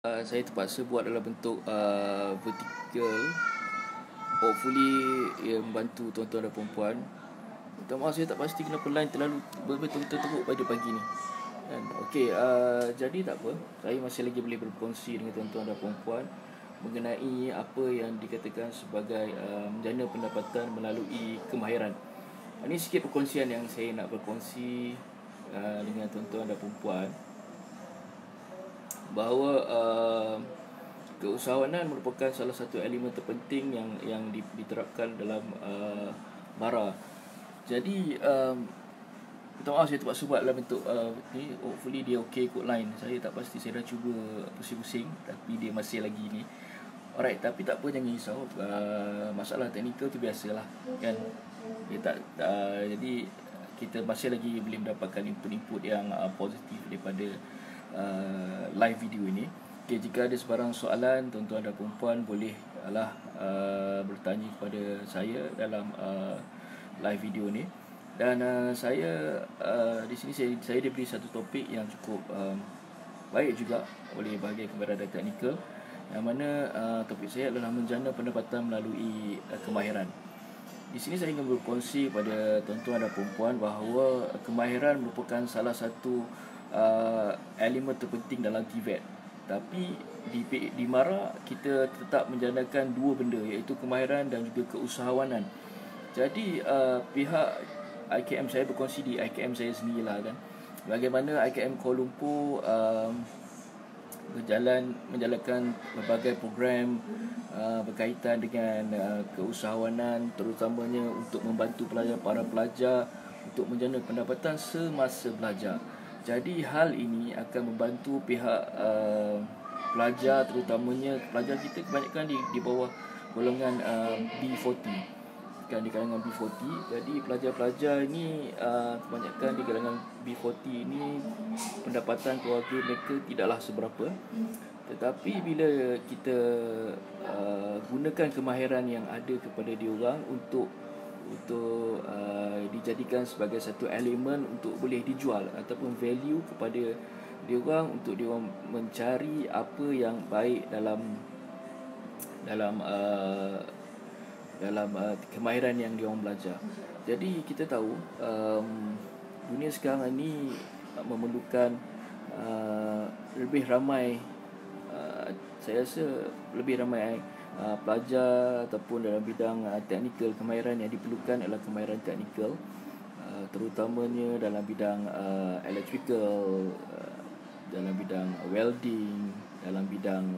Saya terpaksa buat dalam bentuk vertical. Hopefully ia membantu tuan-tuan dan puan-puan. Minta maaf saya tak pasti kenapa line terlalu betul-betul teruk pada pagi ni kan. Okey, jadi tak apa, saya masih lagi boleh berkongsi dengan tuan-tuan dan puan-puan mengenai apa yang dikatakan sebagai menjana pendapatan melalui kemahiran. Ini sikit perkongsian yang saya nak berkongsi dengan tuan-tuan dan puan-puan, bahawa keusahawanan merupakan salah satu elemen terpenting yang diterapkan dalam MARA. Jadi minta maaf saya terpaksa buat dalam bentuk ni. Hopefully dia okey kot line. Saya tak pasti, saya dah cuba pusing-pusing tapi dia masih lagi ni. Alright, tapi tak apa, jangan risau. Masalah teknikal tu biasalah kan. Dia jadi kita masih lagi boleh mendapatkan input-input yang positif daripada live video ini. Okay, jika ada sebarang soalan, tuan-tuan dan puan-puan boleh bertanya kepada saya dalam live video ni. Dan saya di sini saya diberi satu topik yang cukup baik juga oleh bahagian keberadaan teknikal, yang mana topik saya adalah menjana pendapatan melalui kemahiran. Di sini saya ingin berkongsi pada tuan-tuan dan puan-puan bahawa kemahiran merupakan salah satu elemen terpenting dalam TVET. Tapi di MARA kita tetap menjanakan dua benda, iaitu kemahiran dan juga keusahawanan. Jadi pihak IKM saya berkongsi di IKM saya sendirilah kan, bagaimana IKM Kuala Lumpur menjalankan berbagai program berkaitan dengan keusahawanan, terutamanya untuk membantu para pelajar untuk menjana pendapatan semasa belajar. Jadi hal ini akan membantu pihak pelajar, terutamanya pelajar kita kebanyakan di bawah golongan B40 kan, di kalangan B40. Jadi pelajar-pelajar ini kebanyakan di kalangan B40 ini pendapatan keluarga mereka tidaklah seberapa. Tetapi bila kita gunakan kemahiran yang ada kepada diorang untuk dijadikan sebagai satu elemen untuk boleh dijual ataupun value kepada diorang, untuk diorang mencari apa yang baik dalam kemahiran yang diorang belajar. Jadi kita tahu dunia sekarang ini memerlukan lebih ramai, saya rasa lebih ramai pelajar ataupun dalam bidang teknikal. Kemahiran yang diperlukan adalah kemahiran teknikal, terutamanya dalam bidang electrical, dalam bidang welding, dalam bidang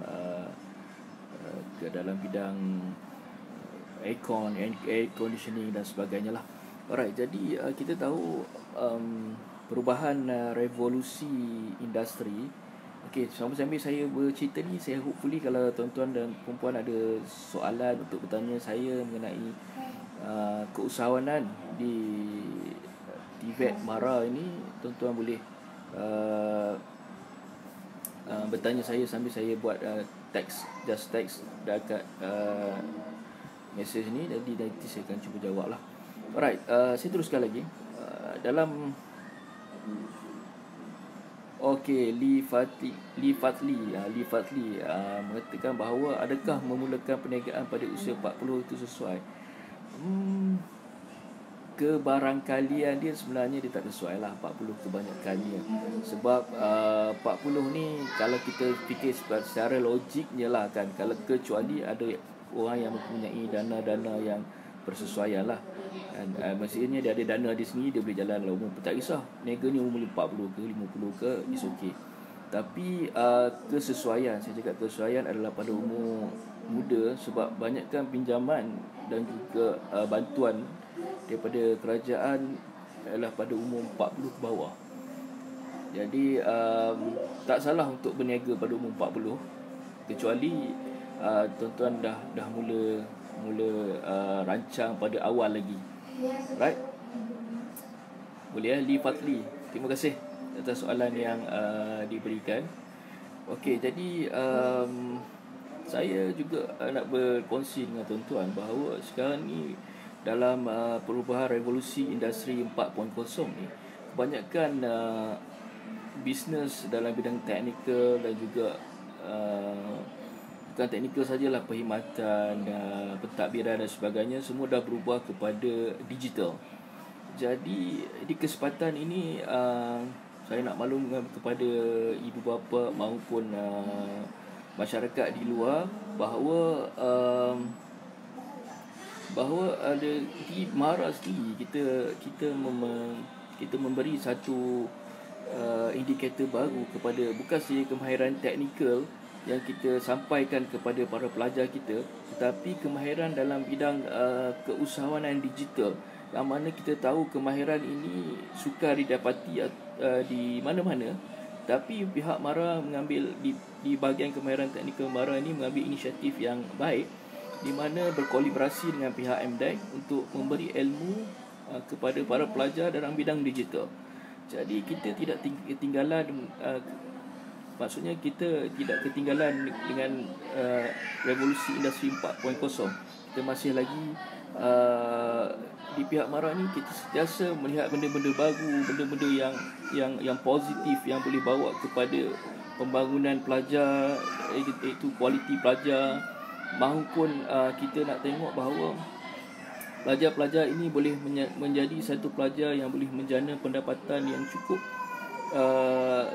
air conditioning dan sebagainya lah. Alright, jadi kita tahu perubahan revolusi industri. Okey, sambil saya bercerita ni, saya hopefully kalau tuan-tuan dan perempuan ada soalan untuk bertanya saya mengenai keusahawanan di TVET MARA ini, tuan-tuan boleh bertanya saya sambil saya buat just text dekat mesej ni. Jadi nanti saya akan cuba jawab lah. Alright, saya teruskan lagi dalam Lee Fadli mengatakan bahawa adakah memulakan perniagaan pada usia 40 itu sesuai? Kebarangkalian dia sebenarnya dia tak sesuai lah 40 kebanyakannya. Sebab 40 ni kalau kita fikir secara logiknya lah kan, kalau kecuali ada orang yang mempunyai dana-dana yang bersesuaian lah kan, maksudnya dia ada dana di sini, dia boleh jalan lah umur, tak kisah niaga ni umur 40 ke 50 ke, is okay. Tapi kesesuaian, saya cakap kesesuaian adalah pada umur muda, sebab banyakkan pinjaman dan juga bantuan daripada kerajaan adalah pada umur 40 ke bawah. Jadi tak salah untuk berniaga pada umur 40, kecuali tuan-tuan dah mula rancang pada awal lagi. Right? Boleh Lee Fadli, terima kasih atas soalan yang diberikan. Okey, jadi saya juga nak berkongsi dengan tuan-tuan bahawa sekarang ni dalam perubahan revolusi industri 4.0 ni, kebanyakan bisnes dalam bidang teknikal dan juga bukan teknikal sajalah, perkhidmatan, pentadbiran dan sebagainya semua dah berubah kepada digital. Jadi di kesempatan ini saya nak maklumkan kepada ibu bapa maupun masyarakat di luar bahawa ada di MARA sendiri kita memberi satu indikator baru kepada bukan sahaja kemahiran teknikal yang kita sampaikan kepada para pelajar kita, tetapi kemahiran dalam bidang keusahawanan digital, yang mana kita tahu kemahiran ini sukar didapati di mana-mana. Tapi pihak MARA mengambil di bahagian kemahiran teknikal, MARA ini mengambil inisiatif yang baik di mana berkolaborasi dengan pihak MDEC untuk memberi ilmu kepada para pelajar dalam bidang digital. Jadi kita tidak ketinggalan, maksudnya kita tidak ketinggalan dengan revolusi industri 4.0. Kita masih lagi di pihak MARA ni kita sentiasa melihat benda-benda baru, benda-benda yang positif yang boleh bawa kepada pembangunan pelajar, iaitu kualiti pelajar, maupun kita nak tengok bahawa pelajar-pelajar ini boleh menjadi satu pelajar yang boleh menjana pendapatan yang cukup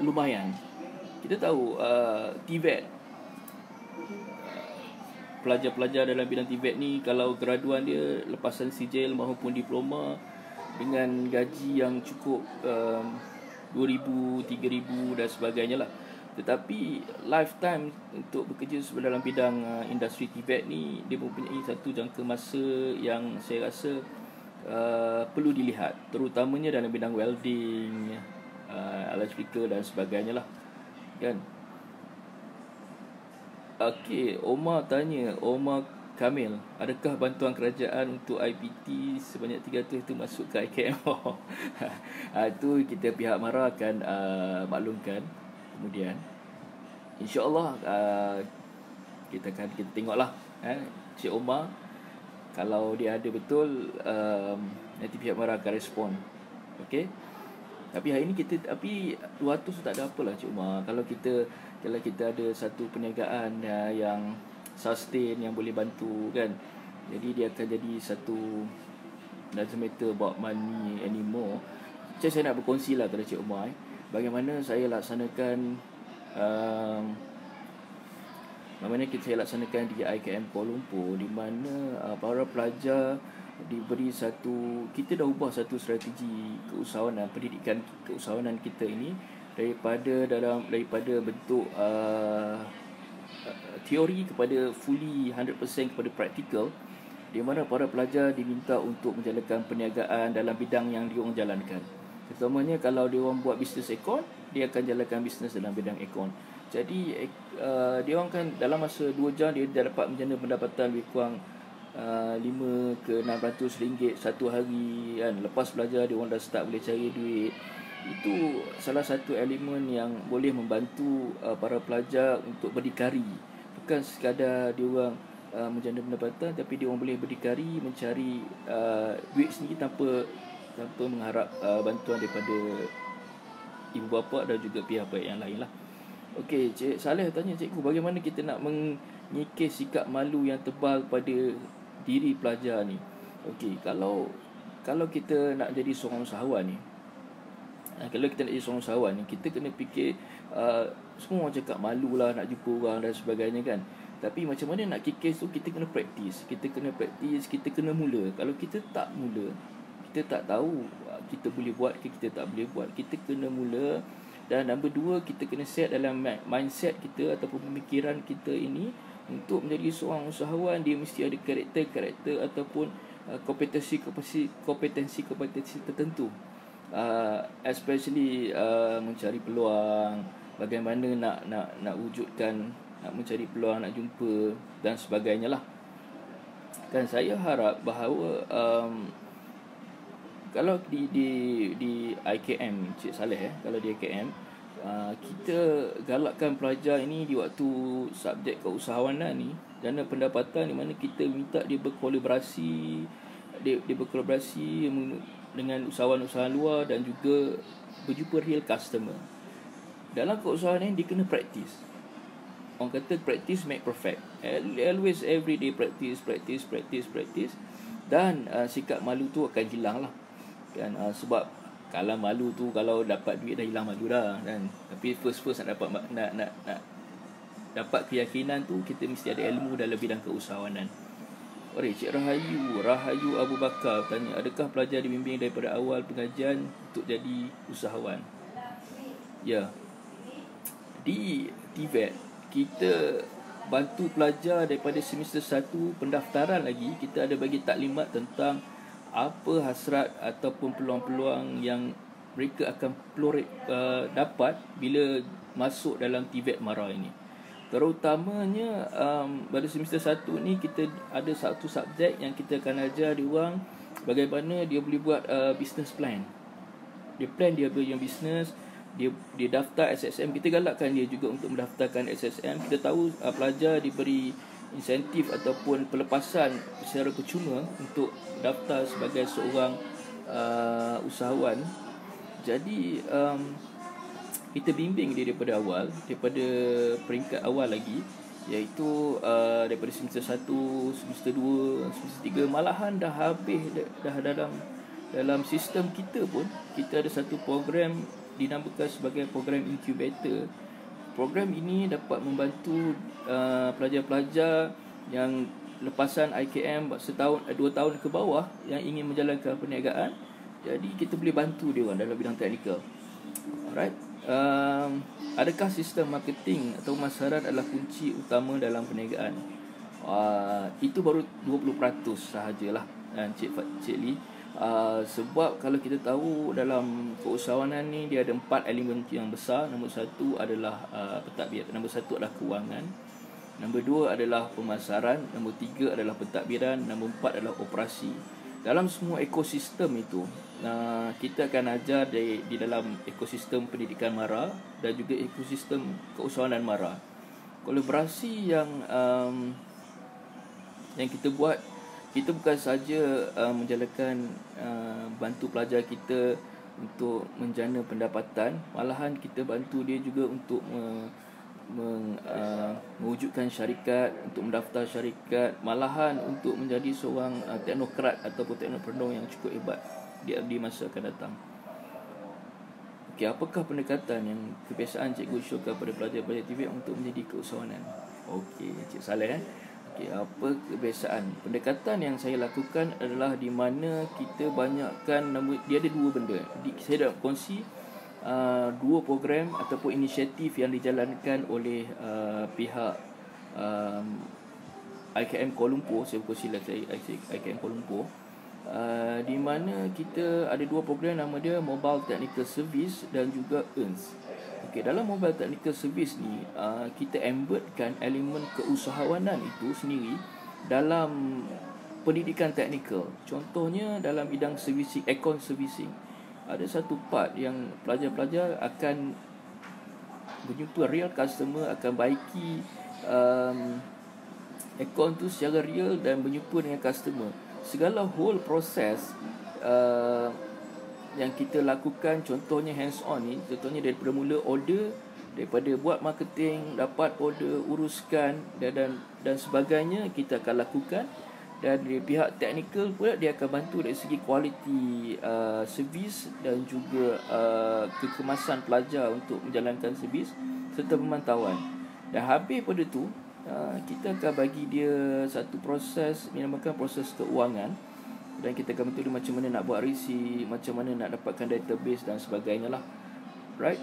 lumayan. Kita tahu TVET, pelajar-pelajar dalam bidang TVET ni kalau graduan dia lepasan sijil maupun diploma dengan gaji yang cukup 2,000, 3,000 dan sebagainya lah. Tetapi lifetime untuk bekerja dalam bidang industri TVET ni, dia mempunyai satu jangka masa yang saya rasa perlu dilihat, terutamanya dalam bidang welding, electrical dan sebagainya lah, kan. Okey, Omar Kamil, adakah bantuan kerajaan untuk IPT sebanyak 300 itu masuk ke IKM? Itu kita pihak MARA akan maklumkan kemudian. InsyaAllah kita tengoklah Cik Omar, kalau dia ada betul, nanti pihak MARA akan respon. Okey. Tapi hari ni tapi 200 tu tak ada apalah Cik Umar. Kalau kita ada satu perniagaan yang sustain, yang boleh bantu, kan. Jadi dia akan jadi satu, doesn't matter about money anymore. Saya nak berkongsi lah kepada Cik Umar bagaimana saya laksanakan di IKM Kuala Lumpur, di mana para pelajar diberi kita dah ubah satu strategi keusahawanan, pendidikan keusahawanan kita ini daripada bentuk teori kepada fully 100% kepada praktikal, di mana para pelajar diminta untuk menjalankan perniagaan dalam bidang yang diorang jalankan. Terutamanya kalau diorang buat bisnes ekon, dia akan jalankan bisnes dalam bidang ekon. Jadi diorang kan dalam masa 2 jam dia dah dapat menjana pendapatan lebih kurang 5 ke 600 ringgit satu hari, kan. Lepas belajar dia orang dah start boleh cari duit. Itu salah satu elemen yang boleh membantu para pelajar untuk berdikari. Bukan sekadar dia orang menjana pendapatan, tapi dia orang boleh berdikari mencari duit sendiri tanpa mengharap bantuan daripada ibu bapa dan juga pihak-pihak yang lain lah. Okey, Cik Saleh tanya cikgu, bagaimana kita nak mengikis sikap malu yang tebal pada diri pelajar ni? Okey, kalau kita nak jadi seorang usahawan ni, kita kena fikir, semua orang cakap malu lah nak jumpa orang dan sebagainya, kan. Tapi macam mana nak kikis tu, kita kena praktis, kita kena mula. Kalau kita tak mula, kita tak tahu kita boleh buat ke kita tak boleh buat. Kita kena mula. Dan nombor 2, kita kena set dalam mindset kita ataupun pemikiran kita ini untuk menjadi seorang usahawan, dia mesti ada karakter ataupun kompetensi tertentu, especially mencari peluang, bagaimana nak wujudkan, nak mencari peluang, nak jumpa dan sebagainya lah. Kan saya harap bahawa kalau di IKM Cik Saleh, kalau di IKM kita galakkan pelajar ini di waktu subjek keusahawanan ni, dana pendapatan, di mana kita minta dia berkolaborasi dengan usahawan-usahawan luar dan juga berjumpa real customer. Dalam keusahawanan ni dia kena praktis. orang kata practice make perfect. Always every day practice. Dan sikap malu tu akan hilang lah kan. Sebab kalau malu tu, kalau dapat duit dah hilang malu dah kan. Tapi first nak dapat keyakinan tu, kita mesti ada ilmu dalam bidang keusahawanan. Alright, Cik Rahayu Abu Bakar tanya, adakah pelajar dibimbing daripada awal pengajian untuk jadi usahawan? Ya, di TVET kita bantu pelajar daripada semester 1 pendaftaran lagi. Kita ada bagi taklimat tentang apa hasrat ataupun peluang-peluang yang mereka akan dapat bila masuk dalam TVET MARA ini. Terutamanya pada semester 1 ni kita ada satu subjek yang kita akan ajar dia orang bagaimana dia boleh buat business plan. Dia plan dia punya business, dia daftar SSM. Kita galakkan dia juga untuk mendaftarkan SSM. Kita tahu pelajar diberi insentif ataupun pelepasan secara percuma untuk daftar sebagai seorang usahawan. Jadi kita bimbing dia daripada awal, daripada peringkat awal lagi, iaitu daripada semester 1, semester 2, semester 3, malahan dah habis dah dalam sistem kita pun. Kita ada satu program dinamakan sebagai program incubator. Program ini dapat membantu pelajar-pelajar yang lepasan IKM setahun 2 tahun ke bawah yang ingin menjalankan perniagaan. Jadi kita boleh bantu dia orang dalam bidang teknikal. Alright. Adakah sistem marketing atau pemasaran adalah kunci utama dalam perniagaan? Itu baru 20% sahajalah, Cik Lee. Sebab kalau kita tahu dalam keusahawanan ni dia ada 4 elemen yang besar. Nombor 1 adalah pentadbiran, nombor 1 adalah kewangan, nombor 2 adalah pemasaran, nombor 3 adalah pentadbiran, nombor 4 adalah operasi. Dalam semua ekosistem itu, kita akan ajar di dalam ekosistem pendidikan MARA dan juga ekosistem keusahawanan MARA. Kolaborasi yang kita buat, kita bukan saja menjalankan bantu pelajar kita untuk menjana pendapatan, malahan kita bantu dia juga untuk mewujudkan syarikat, untuk mendaftar syarikat, malahan untuk menjadi seorang teknokrat ataupun teknopreneur yang cukup hebat di masa akan datang. Okey, apakah pendekatan yang kebiasaan cikgu syorkan pada pelajar-pelajar TVET untuk menjadi keusahawanan? Okey, Cik Saleh Okey, apa kebiasaan? Pendekatan yang saya lakukan adalah di mana kita banyakkan, dia ada 2 benda. Saya dah kongsi 2 program ataupun inisiatif yang dijalankan oleh pihak IKM Kuala Lumpur. Saya berkongsilah IKM Kuala Lumpur, di mana kita ada 2 program, nama dia Mobile Technical Service dan juga EARNS. Okey, dalam Mobile Technical Service ni kita embedkan elemen keusahawanan itu sendiri dalam pendidikan teknikal. Contohnya dalam bidang servicing, aircon servicing, ada satu part yang pelajar-pelajar akan berjumpa real customer, akan baiki aircon tu secara real dan berjumpa dengan customer. Segala whole proses yang kita lakukan, contohnya hands on ni, contohnya daripada mula order, daripada buat marketing, dapat order, uruskan dan sebagainya, kita akan lakukan. Dan dari pihak teknikal pula, dia akan bantu dari segi kualiti servis dan juga kekemasan pelajar untuk menjalankan servis serta pemantauan. Dan habis pada tu, kita akan bagi dia satu proses, dinamakan proses keuangan. Dan kita akan bantu dia macam mana nak buat receipt, macam mana nak dapatkan database dan sebagainya lah. Right?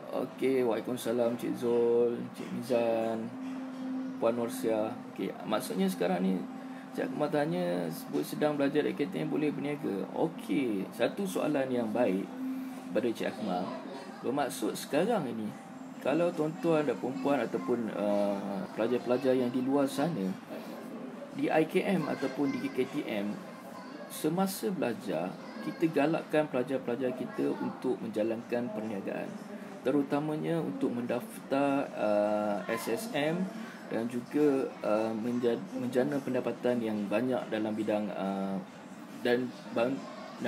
Okay, Waalaikumsalam Cik Zul, Cik Mizan, Puan Norsia. Okay, maksudnya sekarang ni Cik Akmal tanya, sedang belajar akademi boleh berniaga. Okey, satu soalan yang baik pada Cik Akmal. Bermaksud sekarang ini, kalau tuan-tuan dan perempuan ataupun pelajar-pelajar yang di luar sana, di IKM ataupun di KTM, semasa belajar, kita galakkan pelajar-pelajar kita untuk menjalankan perniagaan, terutamanya untuk mendaftar SSM dan juga menjana pendapatan yang banyak dalam bidang dan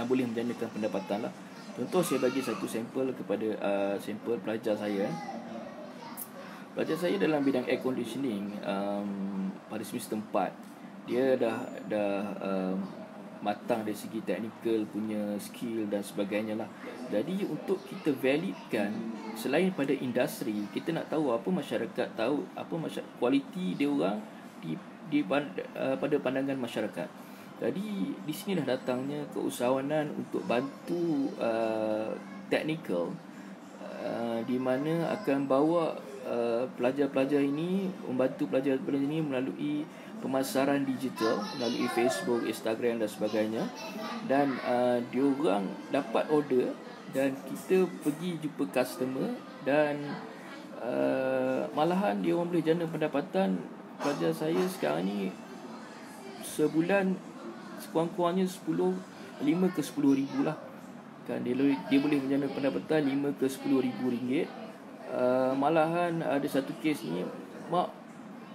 boleh menjanakan pendapatan lah. Contoh, saya bagi satu sampel kepada sampel pelajar saya. Pelajar saya dalam bidang air conditioning, pada semester 4 dia dah matang dari segi teknikal punya skill dan sebagainya lah. Jadi untuk kita validkan, selain pada industri, kita nak tahu apa masyarakat tahu, apa kualiti dia orang pada pandangan masyarakat. Jadi di sini dah datangnya keusahawanan untuk bantu teknikal, di mana akan bawa pelajar-pelajar ini, membantu pelajar-pelajar ini melalui pemasaran digital, melalui Facebook, Instagram dan sebagainya. Dan diorang dapat order dan kita pergi jumpa customer, dan malahan diorang boleh jana pendapatan. Pelajar saya sekarang ni sebulan sekurang-kurangnya 5 ke 10 ribu lah kan. Dia boleh menjana pendapatan 5 ke 10 ribu ringgit. Malahan ada satu kes ni,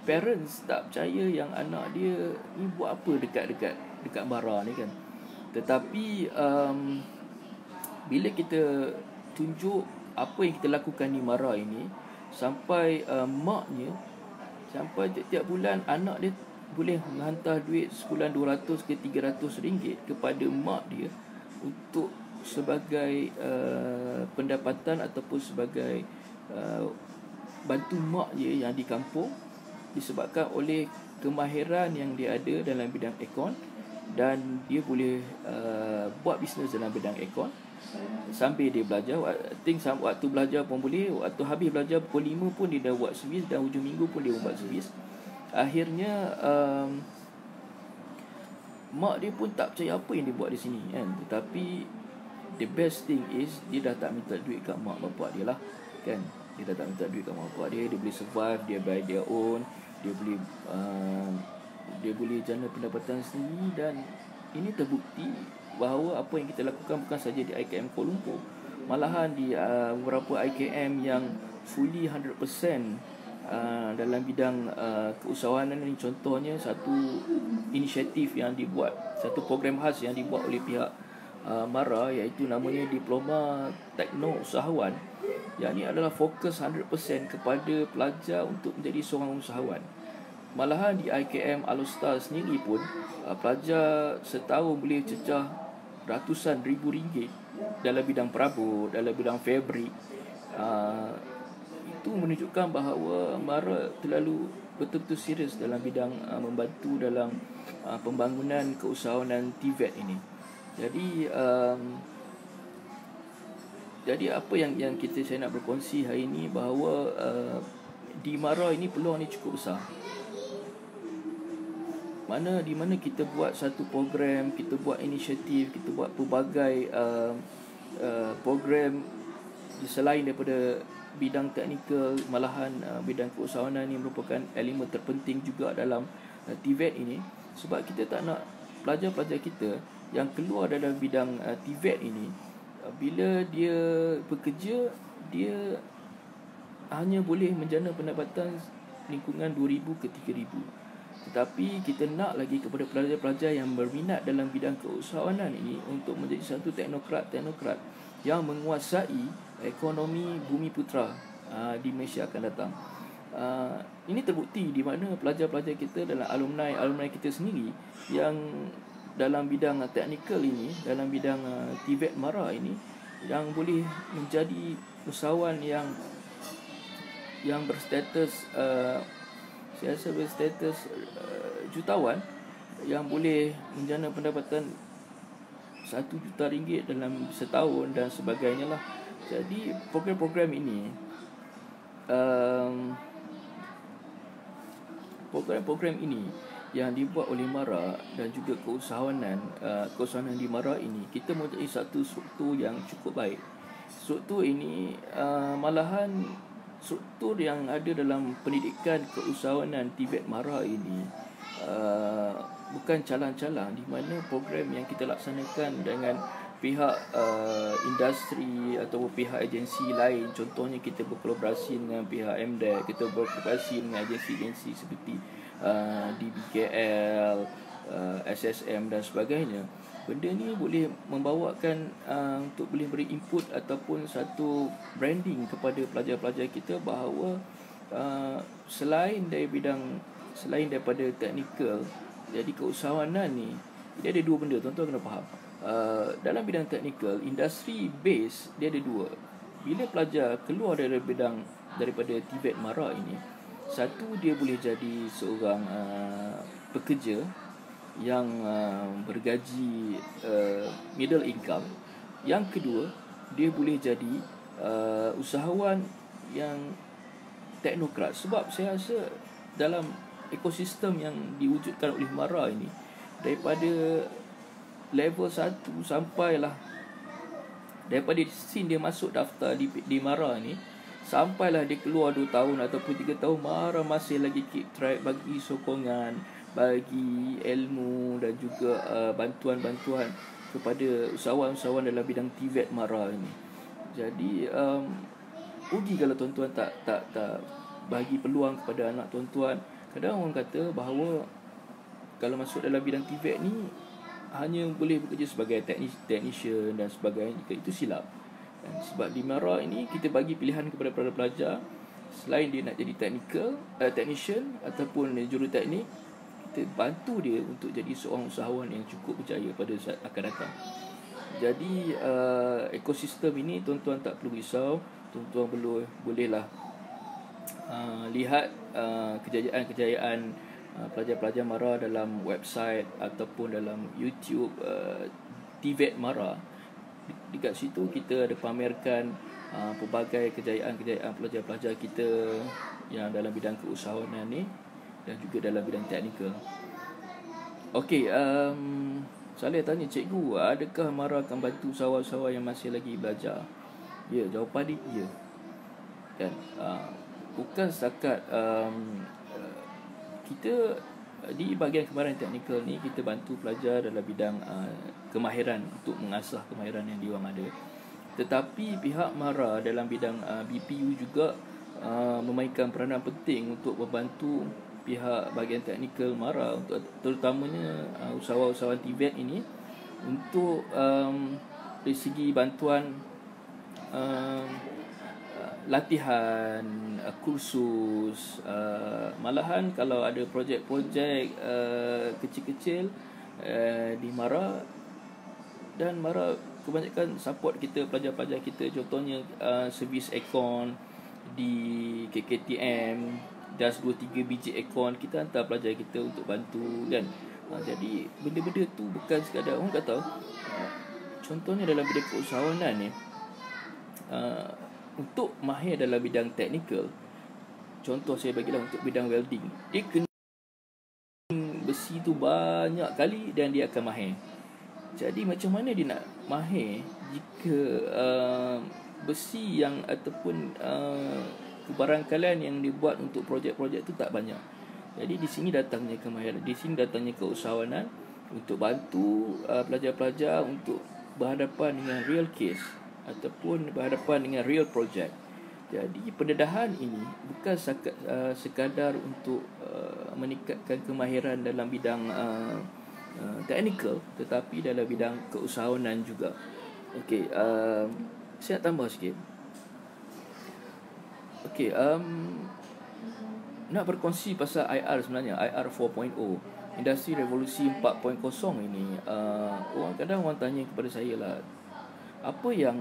parents tak percaya yang anak dia ni buat apa dekat bara ni kan. Tetapi bila kita tunjuk apa yang kita lakukan di Mara ini, sampai maknya, sampai tiap bulan anak dia boleh menghantar duit sebulan 200 ke 300 ringgit kepada mak dia untuk sebagai pendapatan ataupun sebagai bantu mak dia yang di kampung, disebabkan oleh kemahiran yang dia ada dalam bidang aircon, dan dia boleh buat bisnes dalam bidang aircon sambil dia belajar. Waktu belajar pun boleh, waktu habis belajar pukul 5 pun dia dah buat servis, dan hujung minggu pun dia buat servis. Akhirnya mak dia pun tak percaya apa yang dia buat di sini kan. Tetapi the best thing is dia dah tak minta duit kat mak bapak dia lah kan. Dia dah tak minta duit kat mak bapak dia. Dia boleh survive, dia by their own. Dia boleh jana pendapatan sendiri. Dan ini terbukti bahawa apa yang kita lakukan bukan saja di IKM Kuala Lumpur, malahan di beberapa IKM yang fully 100% dalam bidang keusahawanan ini. Contohnya satu inisiatif yang dibuat, satu program khas yang dibuat oleh pihak Mara, iaitu namanya Diploma Tekno Usahawan. Yang ini adalah fokus 100% kepada pelajar untuk menjadi seorang usahawan. Malahan di IKM Alostar sendiri pun pelajar setahun boleh cecah ratusan ribu ringgit dalam bidang perabot, dalam bidang fabrik. Itu menunjukkan bahawa Mara terlalu betul-betul serius dalam bidang membantu dalam pembangunan keusahawanan TVET ini. Jadi apa yang saya nak berkongsi hari ini, bahawa di Mara ini peluang ni cukup besar. Di mana kita buat satu program, kita buat inisiatif, kita buat pelbagai program selain daripada bidang teknikal. Malahan bidang keusahawanan ini merupakan elemen terpenting juga dalam TVET ini. Sebab kita tak nak pelajar-pelajar kita yang keluar dalam bidang TVET ini, bila dia bekerja, dia hanya boleh menjana pendapatan lingkungan 2,000 ke 3,000. Tetapi kita nak lagi kepada pelajar-pelajar yang berminat dalam bidang keusahawanan ini untuk menjadi satu teknokrat yang menguasai ekonomi bumi putera di Malaysia akan datang. Ini terbukti di mana pelajar-pelajar kita dalam alumni kita sendiri yang dalam bidang teknikal ini, dalam bidang TVET Mara ini, yang boleh menjadi usahawan yang berstatus saya rasa berstatus jutawan, yang boleh menjana pendapatan 1 juta ringgit dalam setahun dan sebagainya lah. Jadi program-program ini yang dibuat oleh Mara dan juga keusahawanan di Mara ini, kita mempunyai satu struktur yang cukup baik. Struktur ini malahan struktur yang ada dalam pendidikan keusahawanan TVET Mara ini bukan calang-calang, di mana program yang kita laksanakan dengan pihak industri atau pihak agensi lain. Contohnya kita berkolaborasi dengan pihak MDEC, kita berkolaborasi dengan agensi-agensi seperti DBKL, SSM dan sebagainya. Benda ni boleh membawakan untuk boleh beri input ataupun satu branding kepada pelajar-pelajar kita bahawa selain daripada teknikal, jadi keusahawanan ni dia ada dua benda tuan-tuan kena faham. Dalam bidang teknikal, industri base dia ada dua. Bila pelajar keluar daripada TVET MARA ini, satu, dia boleh jadi seorang pekerja yang bergaji middle income. Yang kedua, dia boleh jadi usahawan yang teknokrat. Sebab saya rasa dalam ekosistem yang diwujudkan oleh MARA ini, daripada level 1 sampailah, daripada scene dia masuk daftar di MARA ni, sampailah dia keluar 2 tahun ataupun 3 tahun, MARA masih lagi keep track, bagi sokongan, bagi ilmu dan juga bantuan-bantuan kepada usahawan-usahawan dalam bidang TVET MARA ini. Jadi rugi kalau tuan-tuan tak bagi peluang kepada anak tuan-tuan. Kadang orang kata bahawa kalau masuk dalam bidang TVET ni hanya boleh bekerja sebagai technician dan sebagainya. Itu silap. Dan sebab di MARA ini kita bagi pilihan kepada para pelajar, selain dia nak jadi technician ataupun juruteknik, kita bantu dia untuk jadi seorang usahawan yang cukup berjaya pada saat akan datang. Jadi ekosistem ini tuan-tuan tak perlu risau. Tuan-tuan bolehlah lihat kejayaan pelajar-pelajar MARA dalam website ataupun dalam YouTube TVET MARA. Dekat situ kita ada pamerkan pelbagai kejayaan-kejayaan pelajar-pelajar kita yang dalam bidang keusahawanan ni dan juga dalam bidang teknikal. Okey, saya tanya cikgu, adakah MARA akan bantu usahawan-usahawan yang masih lagi belajar? Ya, jawapan dia ya. Kan? Bukan setakat kita di bahagian kemahiran teknikal ni, kita bantu pelajar dalam bidang kemahiran, untuk mengasah kemahiran yang diorang ada. Tetapi pihak MARA dalam bidang BPU juga memainkan peranan penting untuk membantu pihak bahagian teknikal MARA, untuk terutamanya usahawan-usahawan TVET ini, untuk dari segi bantuan latihan, kursus, malahan kalau ada projek-projek kecil-kecil di MARA, dan MARA kebanyakan support kita, pelajar-pelajar kita. Contohnya servis aircon di KKTM, das 2-3 biji aircon, kita hantar pelajar kita untuk bantu kan. Jadi benda-benda tu bukan sekadar orang kata contohnya dalam bidang keusahawanan ni, untuk mahir dalam bidang teknikal, contoh saya bagilah untuk bidang welding, dia kena besi tu banyak kali dan dia akan mahir. Jadi macam mana dia nak mahir jika besi yang ataupun kebarangkalian yang dibuat untuk projek-projek tu tak banyak. Jadi di sini datangnya kemahiran, di sini datangnya keusahawanan untuk bantu pelajar-pelajar untuk berhadapan dengan real case ataupun berhadapan dengan real project. Jadi pendedahan ini bukan sekadar untuk meningkatkan kemahiran dalam bidang teknikal, tetapi dalam bidang keusahawanan juga. Okey, saya nak tambah sikit. Okey, nak berkongsi pasal IR sebenarnya, IR 4.0, Industri Revolusi 4.0 ini. Kadang orang tanya kepada saya lah, apa yang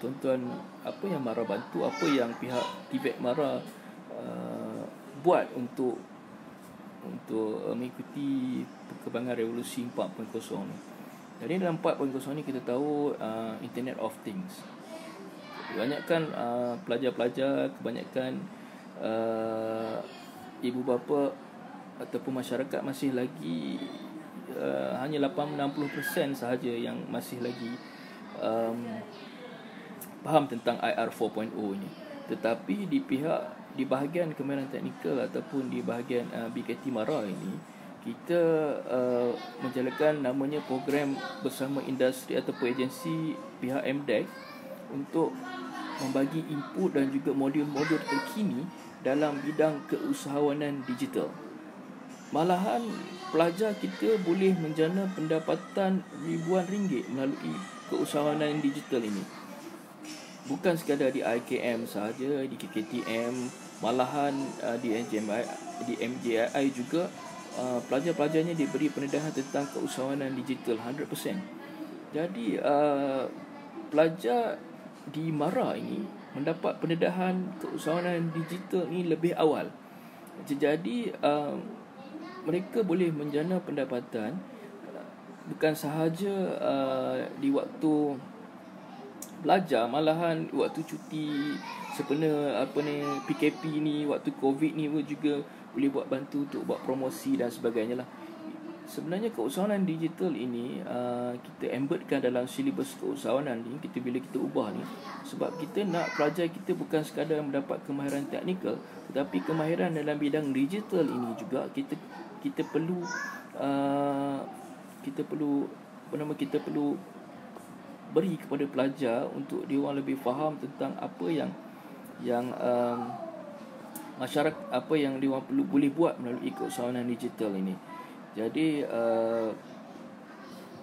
tuan-tuan, apa yang MARA bantu, apa yang pihak TVET MARA buat untuk mengikuti perkembangan revolusi 4.0 ni. Jadi dalam 4.0 ni kita tahu Internet of Things. Kebanyakan pelajar-pelajar, kebanyakan ibu bapa ataupun masyarakat masih lagi hanya 60% sahaja yang masih lagi faham tentang IR 4.0 ni. Tetapi di bahagian kemahiran teknikal ataupun di bahagian BKT MARA ini, kita menjalankan namanya program bersama industri ataupun agensi pihak MDEC untuk membagi input dan juga modul-modul terkini dalam bidang keusahawanan digital. Malahan pelajar kita boleh menjana pendapatan ribuan ringgit melalui keusahawanan digital ini. Bukan sekadar di IKM sahaja, di KKTM, Malahan di MJII juga pelajar-pelajarnya diberi pendedahan tentang keusahawanan digital 100%. Jadi pelajar di MARA ini mendapat pendedahan keusahawanan digital ini lebih awal. Jadi mereka boleh menjana pendapatan bukan sahaja di waktu belajar, malahan waktu cuti sebenarnya PKP ni, waktu COVID ni pun juga boleh bantu untuk buat promosi dan sebagainya lah. Sebenarnya keusahawanan digital ini kita embedkan dalam silibus keusahawanan ni, bila kita ubah ni, sebab kita nak pelajar kita bukan sekadar mendapat kemahiran teknikal, tetapi kemahiran dalam bidang digital ini juga kita perlu beri kepada pelajar untuk dia orang lebih faham tentang apa yang masyarakat, apa yang dia orang boleh buat melalui keusahawanan digital ini. Jadi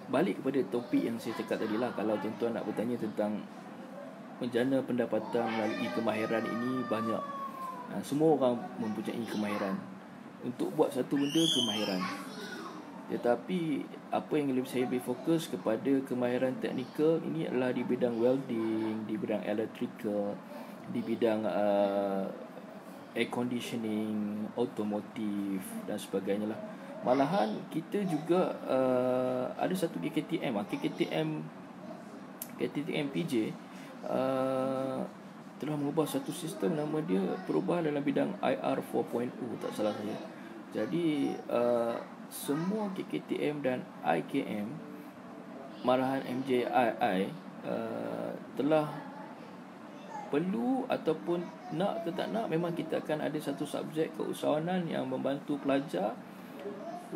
balik kepada topik yang saya cakap tadi lah, kalau tuan-tuan nak bertanya tentang menjana pendapatan melalui kemahiran ini, banyak. Semua orang mempunyai kemahiran. Untuk buat satu benda, kemahiran. Tetapi apa yang saya lebih fokus kepada kemahiran teknikal ini adalah di bidang welding, di bidang electrical, di bidang air conditioning, automotive dan sebagainya lah. Malahan kita juga ada satu KKTM PJ telah mengubah satu sistem, nama dia perubahan dalam bidang IR 4.0 tak salah saya. Jadi semua KKTM dan IKM, malahan MJII telah perlu ataupun nak ke tak nak, memang kita akan ada satu subjek keusahawanan yang membantu pelajar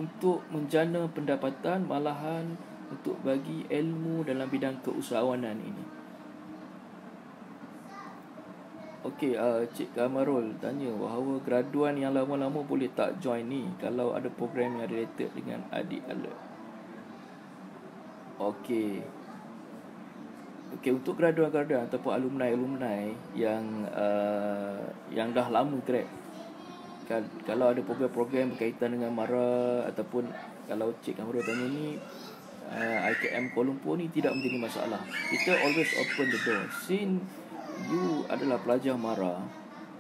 untuk menjana pendapatan, malahan untuk bagi ilmu dalam bidang keusahawanan ini. Okey, Cik Kamarul tanya bahawa graduan yang lama-lama boleh tak join ni kalau ada program yang related dengan adik alert. Okey, untuk graduan-graduan ataupun alumni yang dah lama grad, kalau ada program-program berkaitan dengan MARA, ataupun kalau Cik Kamarul tanya ni IKM Kuala Lumpur ni, tidak menjadi masalah. Kita always open the door. Since you adalah pelajar MARA,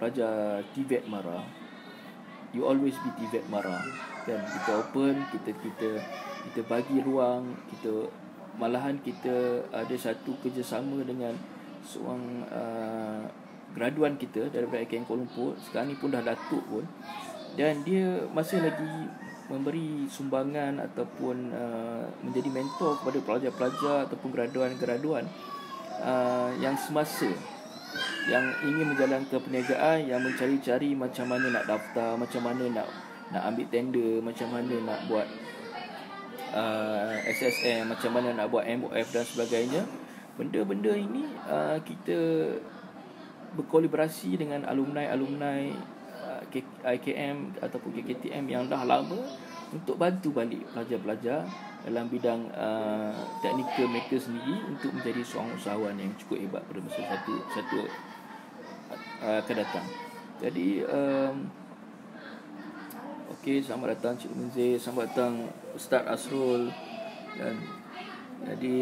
pelajar TVET MARA, you always be TVET MARA kan. Kita open, kita bagi ruang, malahan kita ada satu kerjasama dengan seorang graduan kita daripada IKM Kuala Lumpur, sekarang ni pun dah datuk pun, dan dia masih lagi memberi sumbangan ataupun menjadi mentor kepada pelajar-pelajar ataupun graduan-graduan yang semasa yang ingin menjalankan perniagaan, yang mencari-cari macam mana nak daftar, macam mana nak ambil tender, macam mana nak buat SSM, macam mana nak buat MOF dan sebagainya. Benda-benda ini kita berkolaborasi dengan alumni IKM ataupun KKTM yang dah lama untuk bantu balik pelajar-pelajar dalam bidang technical mereka sendiri untuk menjadi seorang usahawan yang cukup hebat pada masa satu akan datang. Jadi okey, selamat datang Cik Munzir, selamat datang Ustaz Asrul. Dan jadi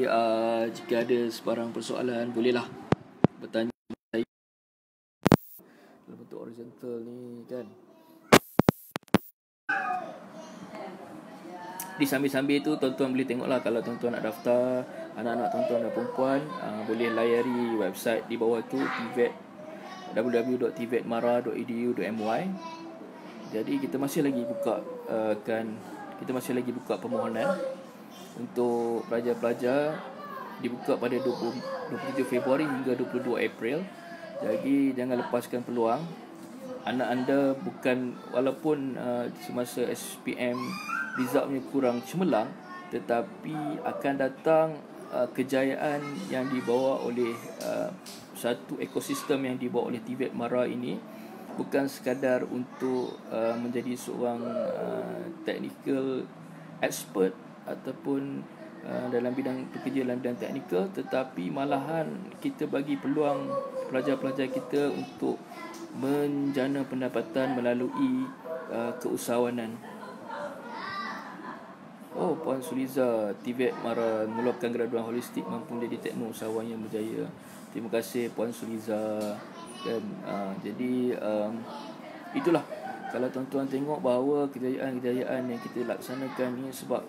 jika ada sebarang persoalan, bolehlah bertanya saya dalam bentuk horizontal ni kan. Di sambil-sambil tu tuan-tuan boleh tengoklah, kalau tuan-tuan nak daftar, anak-anak tuan-tuan dan perempuan boleh layari website di bawah tu, TVET, www.tvetmara.edu.my. Jadi kita masih lagi buka permohonan untuk pelajar-pelajar, dibuka pada 27 Februari hingga 22 April. Jadi jangan lepaskan peluang. Anak anda bukan, walaupun semasa SPM resultnya kurang cemerlang, tetapi akan datang kejayaan yang dibawa oleh satu ekosistem yang dibawa oleh TVET MARA ini, bukan sekadar untuk menjadi seorang technical expert ataupun dalam bidang pekerja dalam bidang teknikal, tetapi malahan kita bagi peluang pelajar-pelajar kita untuk menjana pendapatan melalui keusahawanan. Oh, Puan Suliza, TVET Mara meluapkan graduan holistik mampu menjadi tekno usahawan yang berjaya. Terima kasih Puan Suliza. Dan jadi itulah, kalau tuan-tuan tengok bahawa kejayaan-kejayaan yang kita laksanakan ni, sebab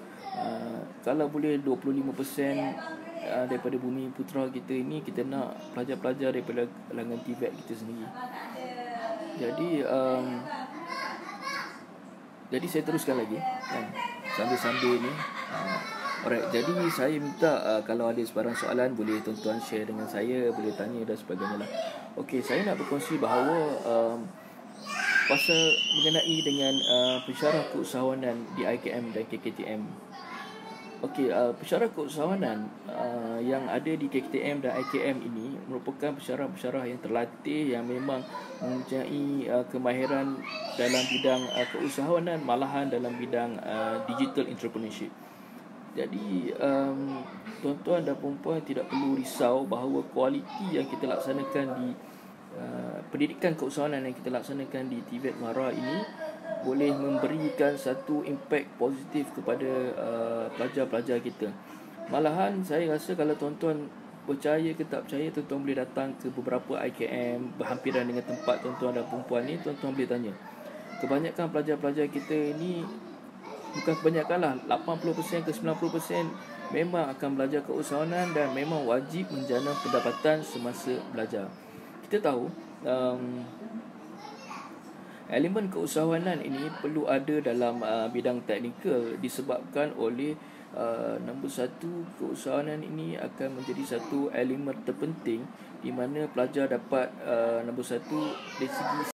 kalau boleh 25% daripada Bumi Putra kita ini, kita nak pelajar-pelajar daripada kalangan TVET kita sendiri. Jadi saya teruskan lagi kan, sambil-sambil ni. Alright, jadi saya minta kalau ada sebarang soalan boleh tuan-tuan share dengan saya, boleh tanya dan sebagainya lah. Okey, saya nak berkongsi bahawa pasal mengenai dengan pensyarah keusahawanan di IKM dan KKTM. Okey, pensyarah keusahawanan yang ada di KKTM dan IKM ini merupakan pensyarah-pensyarah yang terlatih, yang memang mempunyai kemahiran dalam bidang keusahawanan, malahan dalam bidang digital entrepreneurship. Jadi tuan-tuan dan puan-puan tidak perlu risau bahawa kualiti yang kita laksanakan di pendidikan keusahawanan yang kita laksanakan di TVET Mara ini boleh memberikan satu impact positif kepada pelajar-pelajar kita. Malahan saya rasa kalau tuan-tuan percaya ke tak percaya, tuan-tuan boleh datang ke beberapa IKM berhampiran dengan tempat tuan-tuan dan perempuan ni, tuan-tuan boleh tanya. Kebanyakan pelajar-pelajar kita ni, bukan kebanyakan lah, 80% ke 90% memang akan belajar keusahawanan dan memang wajib menjana pendapatan semasa belajar. Kita tahu elemen keusahawanan ini perlu ada dalam bidang teknikal, disebabkan oleh nombor satu, keusahawanan ini akan menjadi satu elemen terpenting di mana pelajar dapat nombor satu dari segi